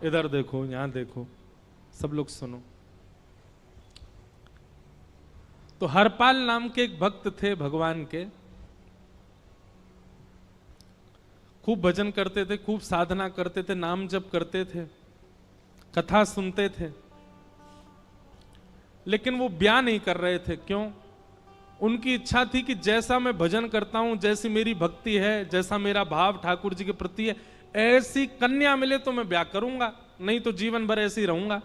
इधर देखो, यहां देखो, सब लोग सुनो। तो हरपाल नाम के एक भक्त थे भगवान के, खूब भजन करते थे, खूब साधना करते थे, नाम जप करते थे, कथा सुनते थे, लेकिन वो ब्याह नहीं कर रहे थे। क्यों? उनकी इच्छा थी कि जैसा मैं भजन करता हूं, जैसी मेरी भक्ति है, जैसा मेरा भाव ठाकुर जी के प्रति है, ऐसी कन्या मिले तो मैं ब्याह करूंगा, नहीं तो जीवन भर ऐसे ही रहूंगा।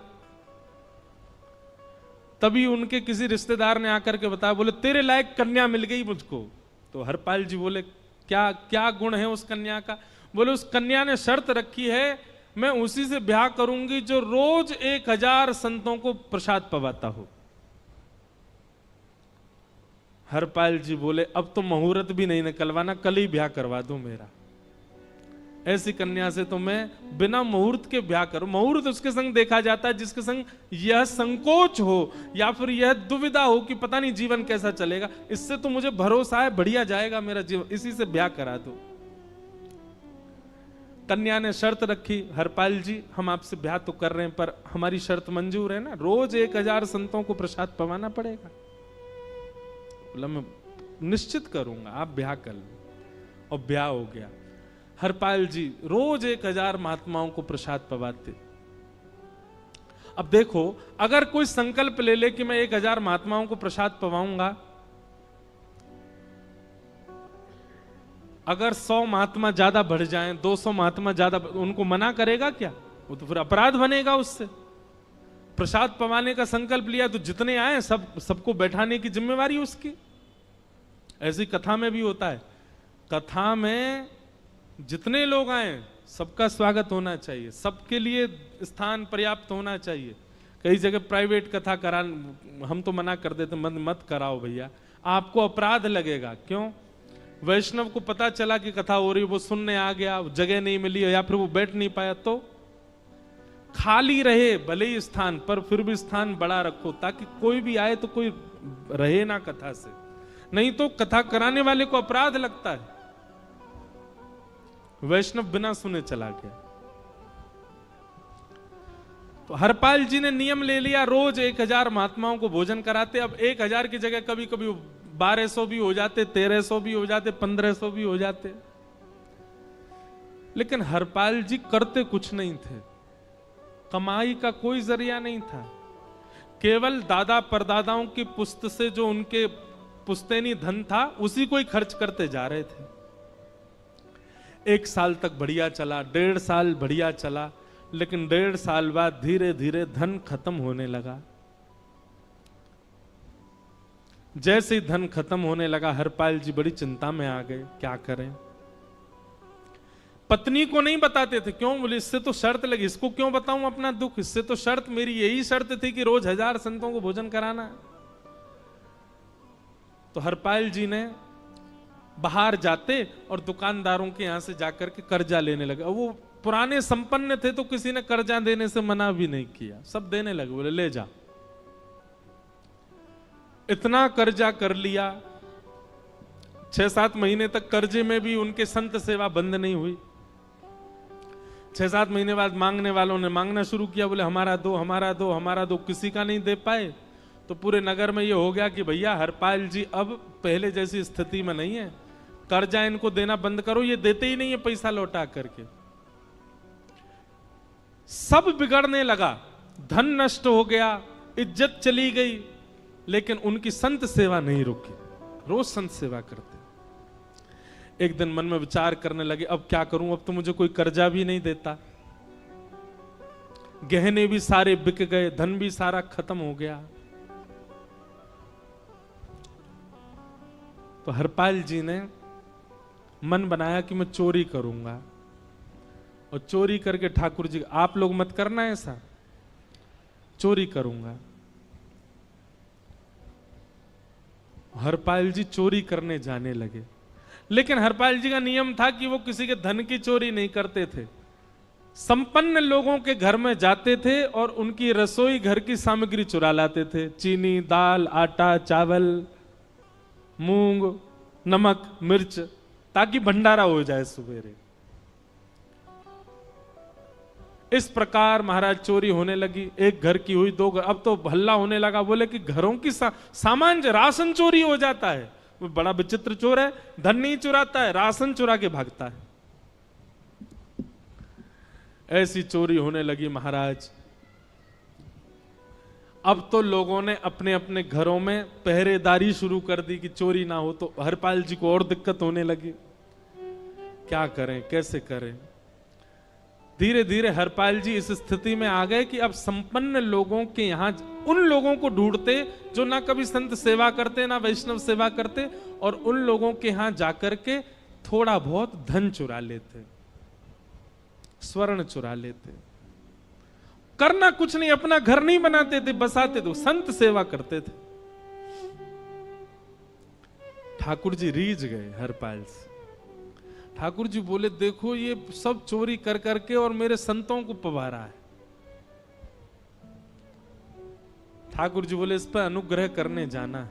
तभी उनके किसी रिश्तेदार ने आकर के बताया, बोले तेरे लायक कन्या मिल गई मुझको। तो हरपाल जी बोले, क्या क्या गुण है उस कन्या का? बोले उस कन्या ने शर्त रखी है, मैं उसी से ब्याह करूंगी जो रोज 1000 संतों को प्रसाद पवाता हो। हरपाल जी बोले, अब तो मुहूर्त भी नहीं निकलवाना, कल ही ब्याह करवा दो मेरा। ऐसी कन्या से तो मैं बिना मुहूर्त के ब्याह करूं। मुहूर्त उसके संग देखा जाता है जिसके संग यह संकोच हो या फिर यह दुविधा हो कि पता नहीं जीवन कैसा चलेगा। इससे तो मुझे भरोसा है बढ़िया जाएगा मेरा जीवन, इसी से ब्याह करा दो। कन्या ने शर्त रखी, हरपाल जी हम आपसे ब्याह तो कर रहे हैं पर हमारी शर्त मंजूर है ना, रोज 1000 संतों को प्रसाद पवाना पड़ेगा। बोला मैं निश्चित करूंगा, आप ब्याह कर लो। और ब्याह हो गया। हरपाल जी रोज 1000 महात्माओं को प्रसाद पवाते। अब देखो, अगर कोई संकल्प ले ले कि मैं 1000 महात्माओं को प्रसाद पवाऊंगा, अगर 100 महात्मा ज्यादा बढ़ जाएं, 200 महात्मा ज्यादा, उनको मना करेगा क्या? वो तो फिर अपराध बनेगा उससे। प्रसाद पवाने का संकल्प लिया तो जितने आए सबको बैठाने की जिम्मेवारी उसकी। ऐसी कथा में भी होता है, कथा में जितने लोग आए सबका स्वागत होना चाहिए, सबके लिए स्थान पर्याप्त होना चाहिए। कई जगह प्राइवेट कथा करा, हम तो मना कर देते, मत कराओ भैया, आपको अपराध लगेगा। क्यों? वैष्णव को पता चला कि कथा हो रही, वो सुनने आ गया, जगह नहीं मिली या फिर वो बैठ नहीं पाया, तो खाली रहे भले ही स्थान, पर फिर भी स्थान बड़ा रखो ताकि कोई भी आए तो कोई रहे ना कथा से, नहीं तो कथा कराने वाले को अपराध लगता है। वैष्णव बिना सुने चला गया। तो हरपाल जी ने नियम ले लिया, रोज 1000 महात्माओं को भोजन कराते। अब 1000 की जगह कभी कभी 1200 भी हो जाते, 1300 भी हो जाते, 1500 भी हो जाते। लेकिन हरपाल जी करते कुछ नहीं थे, कमाई का कोई जरिया नहीं था, केवल दादा परदादाओं की पुश्त से जो उनके पुश्तैनी धन था उसी को ही खर्च करते जा रहे थे। 1 साल तक बढ़िया चला, 1.5 साल बढ़िया चला, लेकिन 1.5 साल बाद धीरे धीरे धन खत्म होने लगा। जैसे ही धन खत्म होने लगा, हरपाल जी बड़ी चिंता में आ गए, क्या करें। पत्नी को नहीं बताते थे। क्यों? बोले इससे तो शर्त लगी, इसको क्यों बताऊं अपना दुख, इससे तो शर्त मेरी यही शर्त थी कि रोज 1000 संतों को भोजन कराना है। तो हरपाल जी ने बाहर जाते और दुकानदारों के यहां से जाकर के कर्जा लेने लगे। वो पुराने संपन्न थे तो किसी ने कर्जा देने से मना भी नहीं किया, सब देने लगे, बोले ले जा। इतना कर्जा कर लिया, 6-7 महीने तक कर्जे में भी उनके संत सेवा बंद नहीं हुई। 6-7 महीने बाद मांगने वालों ने मांगना शुरू किया, बोले हमारा दो, हमारा दो, हमारा दो। किसी का नहीं दे पाए तो पूरे नगर में ये हो गया कि भैया हरपाल जी अब पहले जैसी स्थिति में नहीं है, कर्जा इनको देना बंद करो, ये देते ही नहीं है पैसा लौटा करके। सब बिगड़ने लगा, धन नष्ट हो गया, इज्जत चली गई, लेकिन उनकी संत सेवा नहीं रुकी, रोज संत सेवा करते। एक दिन मन में विचार करने लगे, अब क्या करूं, अब तो मुझे कोई कर्जा भी नहीं देता, गहने भी सारे बिक गए, धन भी सारा खत्म हो गया। तो हरपाल जी ने मन बनाया कि मैं चोरी करूंगा, और चोरी करके ठाकुर जी, आप लोग मत करना ऐसा, चोरी करूंगा। हरपाल जी चोरी करने जाने लगे, लेकिन हरपाल जी का नियम था कि वो किसी के धन की चोरी नहीं करते थे। संपन्न लोगों के घर में जाते थे और उनकी रसोई घर की सामग्री चुरा लाते थे, चीनी, दाल, आटा, चावल, मूंग, नमक, मिर्च, ताकि भंडारा हो जाए सवेरे। इस प्रकार महाराज चोरी होने लगी। एक घर की हुई, दो घर, अब तो हल्ला होने लगा। बोले कि घरों की सामान राशन चोरी हो जाता है। वो बड़ा विचित्र चोर है, धन नहीं चुराता है, राशन चुरा के भागता है। ऐसी चोरी होने लगी महाराज। अब तो लोगों ने अपने अपने घरों में पहरेदारी शुरू कर दी कि चोरी ना हो। तो हरपाल जी को और दिक्कत होने लगी, क्या करें, कैसे करें। धीरे धीरे हरपाल जी इस स्थिति में आ गए कि अब संपन्न लोगों के यहां उन लोगों को ढूंढते जो ना कभी संत सेवा करते ना वैष्णव सेवा करते, और उन लोगों के यहां जाकर के थोड़ा बहुत धन चुरा लेते, स्वर्ण चुरा लेते। करना कुछ नहीं, अपना घर नहीं बनाते थे, बसाते थे, संत सेवा करते थे। ठाकुर जी रीझ गए हरपाल से। ठाकुर जी बोले, देखो ये सब चोरी कर करके और मेरे संतों को पवारा है। ठाकुर जी बोले, इस पर अनुग्रह करने जाना है।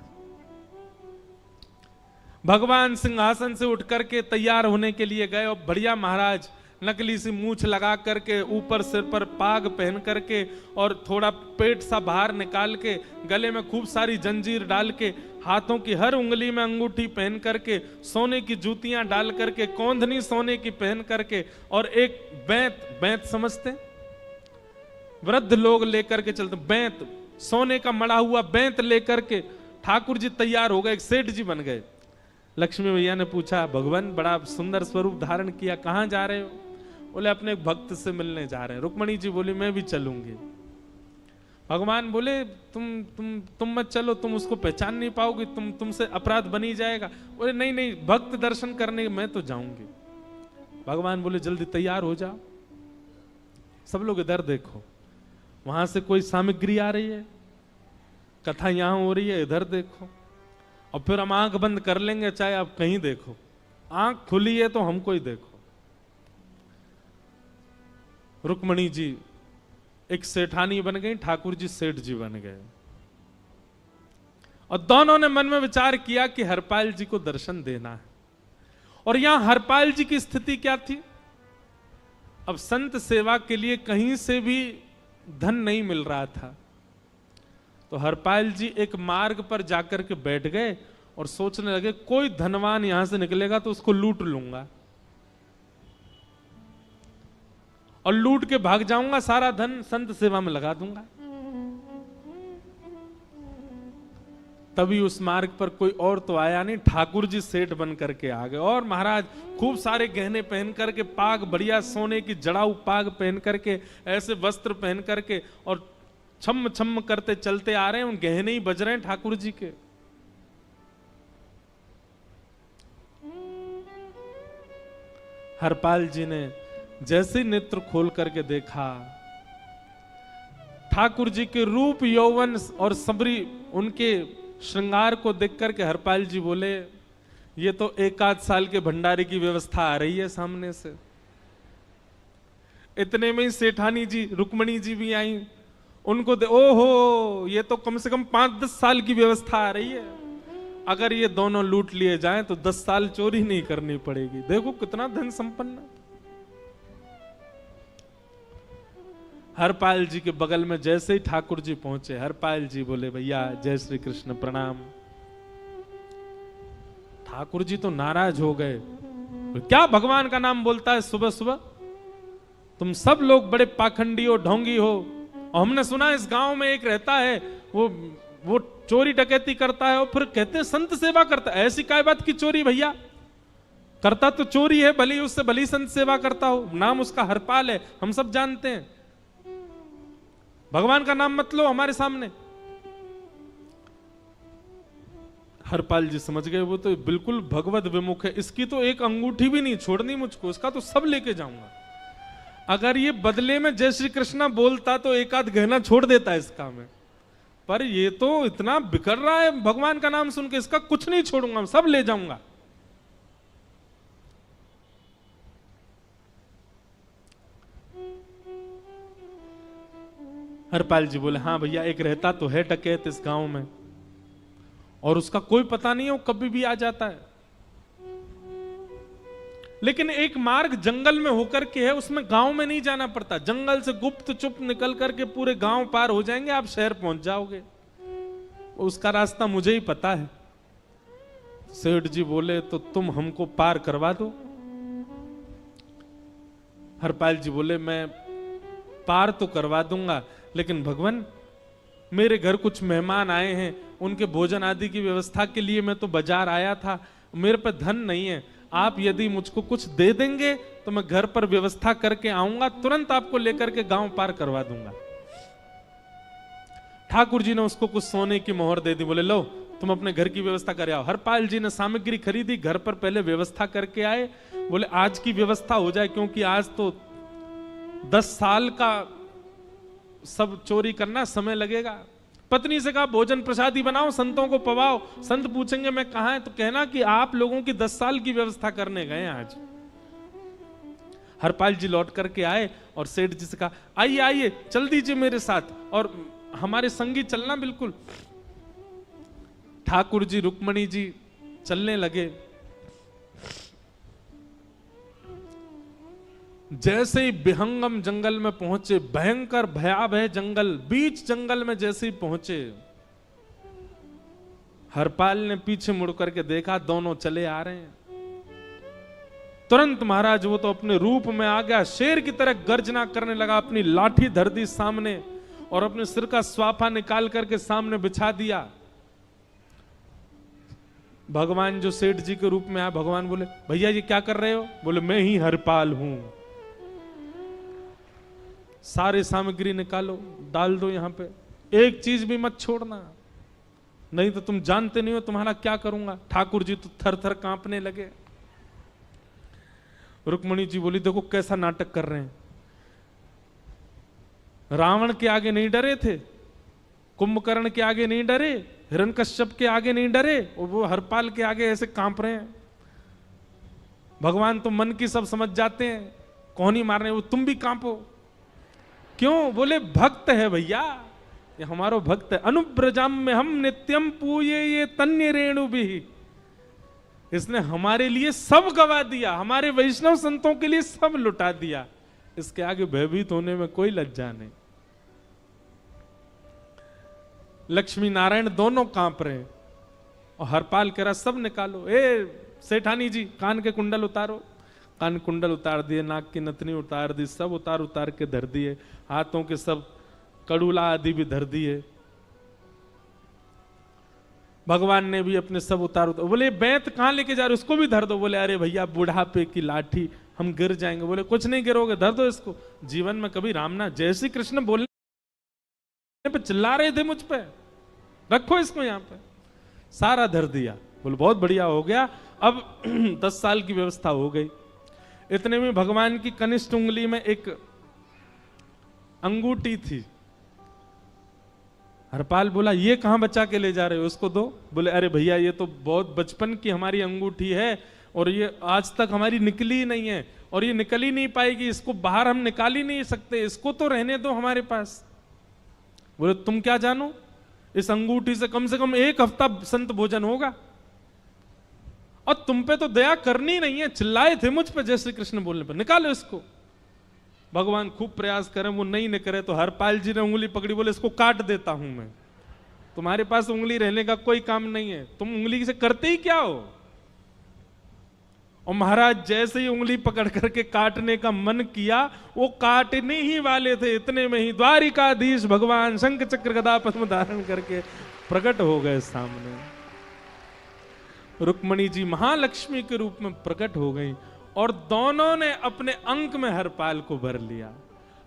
भगवान सिंहासन से उठ करके तैयार होने के लिए गए, और बढ़िया महाराज नकली सी मूछ लगा करके, ऊपर सिर पर पाग पहन करके, और थोड़ा पेट सा बाहर निकाल के, गले में खूब सारी जंजीर डाल के, हाथों की हर उंगली में अंगूठी पहन करके, सोने की जूतियां डाल करके, कौंधनी सोने की पहन करके, और एक बैंत समझते, वृद्ध लोग लेकर के चलते, बैंत, सोने का मड़ा हुआ बैंत लेकर के ठाकुर जी तैयार हो गए, एक सेठ जी बन गए। लक्ष्मी भैया ने पूछा, भगवान बड़ा सुंदर स्वरूप धारण किया, कहां जा रहे हो? बोले, अपने एक भक्त से मिलने जा रहे हैं। रुक्मणी जी बोली, मैं भी चलूंगी। भगवान बोले, तुम मत चलो, तुम उसको पहचान नहीं पाओगे, तुमसे अपराध बनी जाएगा। बोले, नहीं नहीं, भक्त दर्शन करने मैं तो जाऊंगी। भगवान बोले, जल्दी तैयार हो जाओ। सब लोग इधर देखो, वहां से कोई सामग्री आ रही है, कथा यहां हो रही है, इधर देखो, और फिर हम आंख बंद कर लेंगे, चाहे आप कहीं देखो। आंख खुली है तो हमको ही देखो। रुक्मणी जी एक सेठानी बन गई, ठाकुर जी सेठ जी बन गए, और दोनों ने मन में विचार किया कि हरपाल जी को दर्शन देना है। और यहां हरपाल जी की स्थिति क्या थी? अब संत सेवा के लिए कहीं से भी धन नहीं मिल रहा था। तो हरपाल जी एक मार्ग पर जाकर के बैठ गए और सोचने लगे, कोई धनवान यहां से निकलेगा तो उसको लूट लूंगा, और लूट के भाग जाऊंगा, सारा धन संत सेवा में लगा दूंगा। तभी उस मार्ग पर कोई और तो आया नहीं, ठाकुर जी सेठ बन करके आ गए। और महाराज खूब सारे गहने पहन करके, पाग बढ़िया सोने की जड़ाऊ पाग पहन करके, ऐसे वस्त्र पहन करके, और छम छम करते चलते आ रहे हैं। उन गहने ही बज रहे हैं ठाकुर जी के। हरपाल जी ने जैसे नेत्र खोल करके देखा, ठाकुर जी के रूप यौवन और सबरी उनके श्रृंगार को देख करके हरपाल जी बोले, ये तो एक आध साल के भंडारे की व्यवस्था आ रही है सामने से। इतने में ही सेठानी जी, रुक्मणी जी भी आई, उनको ओहो, ये तो कम से कम 5-10 साल की व्यवस्था आ रही है। अगर ये दोनों लूट लिए जाएं तो 10 साल चोरी नहीं करनी पड़ेगी। देखो कितना धन संपन्न। हरपाल जी के बगल में जैसे ही ठाकुर जी पहुंचे, हरपाल जी बोले, भैया जय श्री कृष्ण, प्रणाम। ठाकुर जी तो नाराज हो गए, क्या भगवान का नाम बोलता है सुबह सुबह? तुम सब लोग बड़े पाखंडी हो, ढोंगी हो, और हमने सुना इस गांव में एक रहता है, वो चोरी डकैती करता है, और फिर कहते हैं संत सेवा करता है। ऐसी काय बात की चोरी भैया? करता तो चोरी है, भली उससे भली संत सेवा करता हो। नाम उसका हरपाल है, हम सब जानते हैं। भगवान का नाम मत लो हमारे सामने। हरपाल जी समझ गए, वो तो बिल्कुल भगवत विमुख है, इसकी तो एक अंगूठी भी नहीं छोड़नी मुझको, इसका तो सब लेके जाऊंगा। अगर ये बदले में जय श्री कृष्णा बोलता तो एक आध गहना छोड़ देता है इसका में, पर ये तो इतना बिखर रहा है भगवान का नाम सुन के, इसका कुछ नहीं छोड़ूंगा, सब ले जाऊंगा। हरपाल जी बोले, हाँ भैया, एक रहता तो है डकैत इस गांव में, और उसका कोई पता नहीं है, वो कभी भी आ जाता है। लेकिन एक मार्ग जंगल में होकर के है, उसमें गांव में नहीं जाना पड़ता। जंगल से गुप्त चुप निकल करके पूरे गांव पार हो जाएंगे, आप शहर पहुंच जाओगे। उसका रास्ता मुझे ही पता है। सेठ जी बोले तो तुम हमको पार करवा दो। हरपाल जी बोले मैं पार तो करवा दूंगा, लेकिन भगवान मेरे घर कुछ मेहमान आए हैं, उनके भोजन आदि की व्यवस्था के लिए मैं तो बाजार आया था, मेरे पे धन नहीं है। आप यदि मुझको कुछ दे देंगे तो मैं घर पर व्यवस्था करके आऊंगा, तुरंत आपको लेकर के गांव पार करवा दूंगा। ठाकुर जी ने उसको कुछ सोने की मोहर दे दी, बोले लो तुम अपने घर की व्यवस्था कर आओ। हरपाल जी ने सामग्री खरीदी, घर पर पहले व्यवस्था करके आए। बोले आज की व्यवस्था हो जाए, क्योंकि आज तो 10 साल का सब चोरी करना समय लगेगा। पत्नी से कहा भोजन प्रसादी बनाओ, संतों को पवाओ। संत पूछेंगे मैं कहां है, तो कहना कि आप लोगों की 10 साल की व्यवस्था करने गए आज। हरपाल जी लौट करके आए और सेठ जी से कहा आइए आइए चल दीजिए मेरे साथ और हमारे संगी चलना बिल्कुल। ठाकुर जी रुक्मणी जी चलने लगे। जैसे ही विहंगम जंगल में पहुंचे, भयंकर भयावह जंगल, बीच जंगल में जैसे ही पहुंचे, हरपाल ने पीछे मुड़ करके देखा, दोनों चले आ रहे हैं। तुरंत महाराज वो तो अपने रूप में आ गया, शेर की तरह गर्जना करने लगा, अपनी लाठी धर दी सामने और अपने सिर का स्वाफा निकाल करके सामने बिछा दिया। भगवान जो सेठ जी के रूप में आया, भगवान बोले भैया ये क्या कर रहे हो? बोले मैं ही हरपाल हूं। सारे सामग्री निकालो, डाल दो यहां पे, एक चीज भी मत छोड़ना, नहीं तो तुम जानते नहीं हो तुम्हारा क्या करूंगा। ठाकुर जी तो थर थर कांपने लगे। रुक्मणी जी बोली देखो कैसा नाटक कर रहे हैं। रावण के आगे नहीं डरे थे, कुंभकर्ण के आगे नहीं डरे, हिरण्यकश्यप के आगे नहीं डरे, और वो हरपाल के आगे ऐसे कांप रहे हैं। भगवान तो मन की सब समझ जाते हैं, कौन ही मारने, वो तुम भी कांपो क्यों? बोले भक्त है भैया, ये हमारो भक्त है। अनुब्रजाम में हम नित्यम पूये ये तन्य रेणु भी, इसने हमारे लिए सब गवा दिया, हमारे वैष्णव संतों के लिए सब लुटा दिया, इसके आगे भयभीत होने में कोई लज्जा नहीं। लक्ष्मी नारायण दोनों कांप रहे हैं और हरपाल कह रहा सब निकालो। ए सेठानी जी कान के कुंडल उतारो। कान कुंडल उतार दिए, नाक की नथनी उतार दी, सब उतार उतार के धर दिए, हाथों के सब कड़ूला आदि भी धर दिए। भगवान ने भी अपने सब उतार। बोले बैंत कहां लेके जा रहे, उसको भी धर दो। बोले अरे भैया बुढ़ापे की लाठी, हम गिर जाएंगे। बोले कुछ नहीं गिरोगे, धर दो इसको। जीवन में कभी राम ना, जय श्री कृष्ण बोलने पे चिल्ला रहे थे मुझ पे, रखो इसको यहां पे। सारा धर दिया। बोले बहुत बढ़िया हो गया, अब 10 साल की व्यवस्था हो गई। इतने में भगवान की कनिष्ठ उंगली में एक अंगूठी थी। हरपाल बोला ये कहां बचा के ले जा रहे हो, उसको दो। बोले अरे भैया ये तो बहुत बचपन की हमारी अंगूठी है और ये आज तक हमारी निकली नहीं है और ये निकल ही नहीं पाएगी, इसको बाहर हम निकाल ही नहीं सकते, इसको तो रहने दो हमारे पास। बोले तुम क्या जानो, इस अंगूठी से कम 1 हफ्ता संत भोजन होगा और तुम पे तो दया करनी नहीं है। चिल्लाए थे मुझ पे जय श्री कृष्ण बोलने पर, निकालो इसको। भगवान खूब प्रयास करें, वो नहीं निकले तो हरपाल जी ने उंगली पकड़ी, बोले इसको काट देता हूं मैं, तुम्हारे पास उंगली रहने का कोई काम नहीं है, तुम उंगली से करते ही क्या हो। और महाराज जैसे ही उंगली पकड़ करके काटने का मन किया, वो काटने ही वाले थे, इतने में ही द्वारिकाधीश भगवान शंख चक्र गदा पद्म धारण करके प्रकट हो गए सामने। रुक्मणी जी महालक्ष्मी के रूप में प्रकट हो गई और दोनों ने अपने अंक में हरपाल को भर लिया।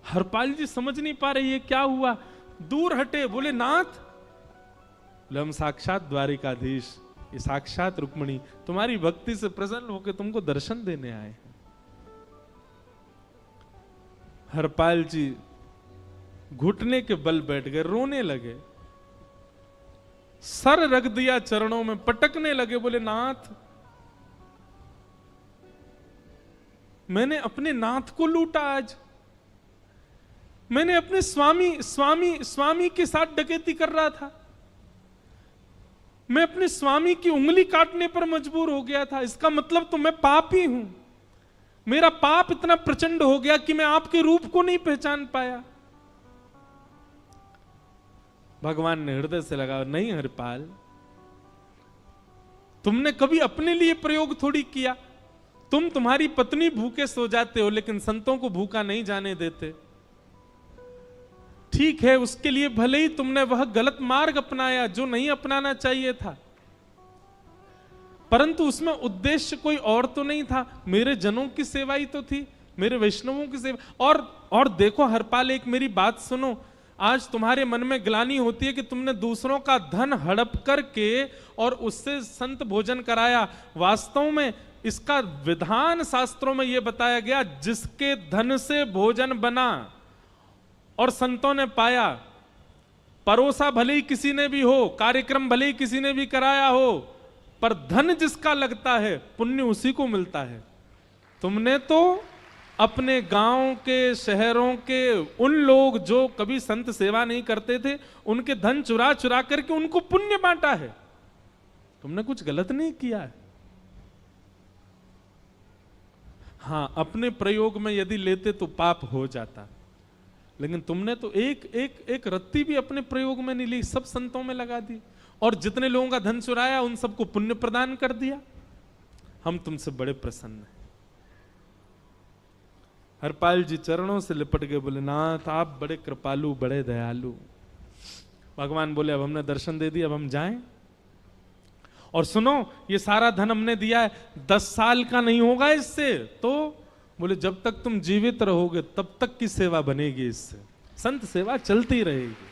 हरपाल जी समझ नहीं पा रहे ये क्या हुआ, दूर हटे। बोले नाथ, बोले हम साक्षात द्वारिकाधीश, ये साक्षात रुक्मणी तुम्हारी भक्ति से प्रसन्न होकर तुमको दर्शन देने आए हैं। हरपाल जी घुटने के बल बैठ गए, रोने लगे, सर रख दिया चरणों में, पटकने लगे। बोले नाथ, मैंने अपने नाथ को लूटा, आज मैंने अपने स्वामी के साथ डकैती कर रहा था, मैं अपने स्वामी की उंगली काटने पर मजबूर हो गया था, इसका मतलब तो मैं पापी हूं। मेरा पाप इतना प्रचंड हो गया कि मैं आपके रूप को नहीं पहचान पाया। भगवान ने हृदय से लगा, नहीं हरिपाल, तुमने कभी अपने लिए प्रयोग थोड़ी किया। तुम्हारी पत्नी भूखे सो जाते हो, लेकिन संतों को भूखा नहीं जाने देते। ठीक है, उसके लिए भले ही तुमने वह गलत मार्ग अपनाया जो नहीं अपनाना चाहिए था, परंतु उसमें उद्देश्य कोई और तो नहीं था, मेरे जनों की सेवा ही तो थी, मेरे वैष्णवों की सेवा। और देखो हरपाल, एक मेरी बात सुनो, आज तुम्हारे मन में ग्लानि होती है कि तुमने दूसरों का धन हड़प करके और उससे संत भोजन कराया। वास्तव में इसका विधान शास्त्रों में यह बताया गया, जिसके धन से भोजन बना और संतों ने पाया, परोसा भले ही किसी ने भी हो, कार्यक्रम भले ही किसी ने भी कराया हो, पर धन जिसका लगता है पुण्य उसी को मिलता है। तुमने तो अपने गांव के, शहरों के उन लोग जो कभी संत सेवा नहीं करते थे, उनके धन चुरा चुरा करके उनको पुण्य बांटा है। तुमने कुछ गलत नहीं किया है। हां, अपने प्रयोग में यदि लेते तो पाप हो जाता, लेकिन तुमने तो एक रत्ती भी अपने प्रयोग में नहीं ली, सब संतों में लगा दी, और जितने लोगों का धन चुराया उन सबको पुण्य प्रदान कर दिया। हम तुमसे बड़े प्रसन्न हैं। हरपाल जी चरणों से लिपट गए, बोले नाथ आप बड़े कृपालु, बड़े दयालु। भगवान बोले अब हमने दर्शन दे दिया, अब हम जाएं। और सुनो, ये सारा धन हमने दिया है, 10 साल का नहीं होगा इससे। तो बोले जब तक तुम जीवित रहोगे तब तक की सेवा बनेगी, इससे संत सेवा चलती रहेगी।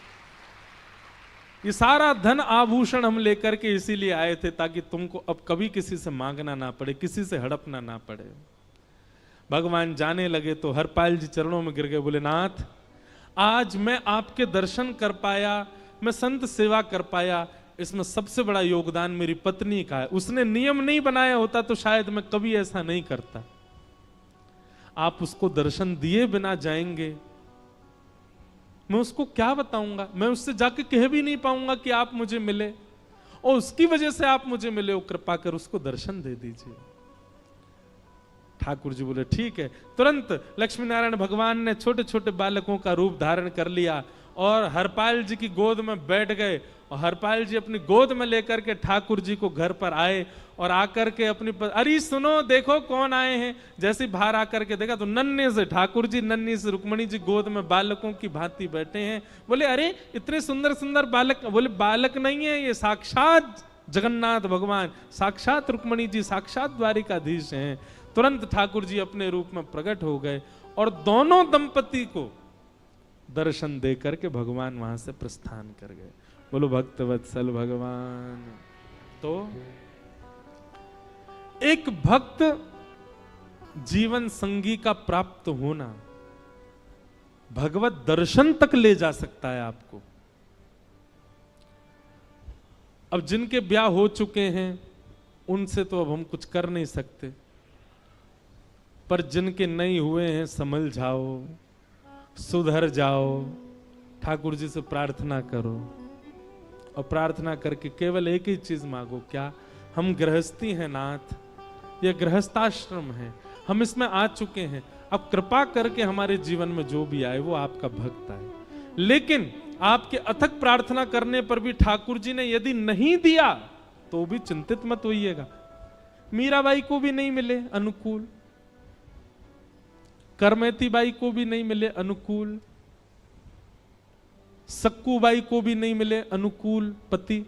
ये सारा धन आभूषण हम लेकर के इसीलिए आए थे, ताकि तुमको अब कभी किसी से मांगना ना पड़े, किसी से हड़पना ना पड़े। भगवान जाने लगे तो हरपाल जी चरणों में गिर गए, बोले नाथ आज मैं आपके दर्शन कर पाया, मैं संत सेवा कर पाया, इसमें सबसे बड़ा योगदान मेरी पत्नी का है। उसने नियम नहीं बनाया होता तो शायद मैं कभी ऐसा नहीं करता। आप उसको दर्शन दिए बिना जाएंगे, मैं उसको क्या बताऊंगा? मैं उससे जाके कह भी नहीं पाऊंगा कि आप मुझे मिले, और उसकी वजह से आप मुझे मिले हो, कृपा कर उसको दर्शन दे दीजिए। ठाकुर जी बोले ठीक है। तुरंत लक्ष्मी नारायण भगवान ने छोटे छोटे बालकों का रूप धारण कर लिया और हरपाल जी की गोद में बैठ गए, और हरपाल जी अपनी गोद में लेकर के ठाकुर जी को घर पर आए, और आकर के अपनी अरे सुनो देखो कौन आए हैं। जैसे बाहर आकर के देखा तो नन्हे से ठाकुर जी, नन्ही से रुक्मणी जी गोद में बालकों की भांति बैठे हैं। बोले अरे इतने सुंदर सुंदर बालक। बोले बालक नहीं है, ये साक्षात जगन्नाथ भगवान, साक्षात रुक्मणी जी, साक्षात द्वारिकाधीश हैं। तुरंत ठाकुर जी अपने रूप में प्रकट हो गए और दोनों दंपति को दर्शन दे करके भगवान वहां से प्रस्थान कर गए। बोलो भक्त वत्सल भगवान। तो एक भक्त जीवन संगी का प्राप्त होना भगवत दर्शन तक ले जा सकता है आपको। अब जिनके ब्याह हो चुके हैं उनसे तो अब हम कुछ कर नहीं सकते, पर जिनके नहीं हुए हैं संभल जाओ, सुधर जाओ, ठाकुर जी से प्रार्थना करो, और प्रार्थना करके केवल एक ही चीज मांगो, क्या हम गृहस्थी हैं नाथ, यह गृहस्थाश्रम है, हम इसमें आ चुके हैं, अब कृपा करके हमारे जीवन में जो भी आए वो आपका भक्त आए। लेकिन आपके अथक प्रार्थना करने पर भी ठाकुर जी ने यदि नहीं दिया तो भी चिंतित मत होइएगा। मीराबाई को भी नहीं मिले अनुकूल, करमेती बाई को भी नहीं मिले अनुकूल, सक्कू बाई को भी नहीं मिले अनुकूल पति,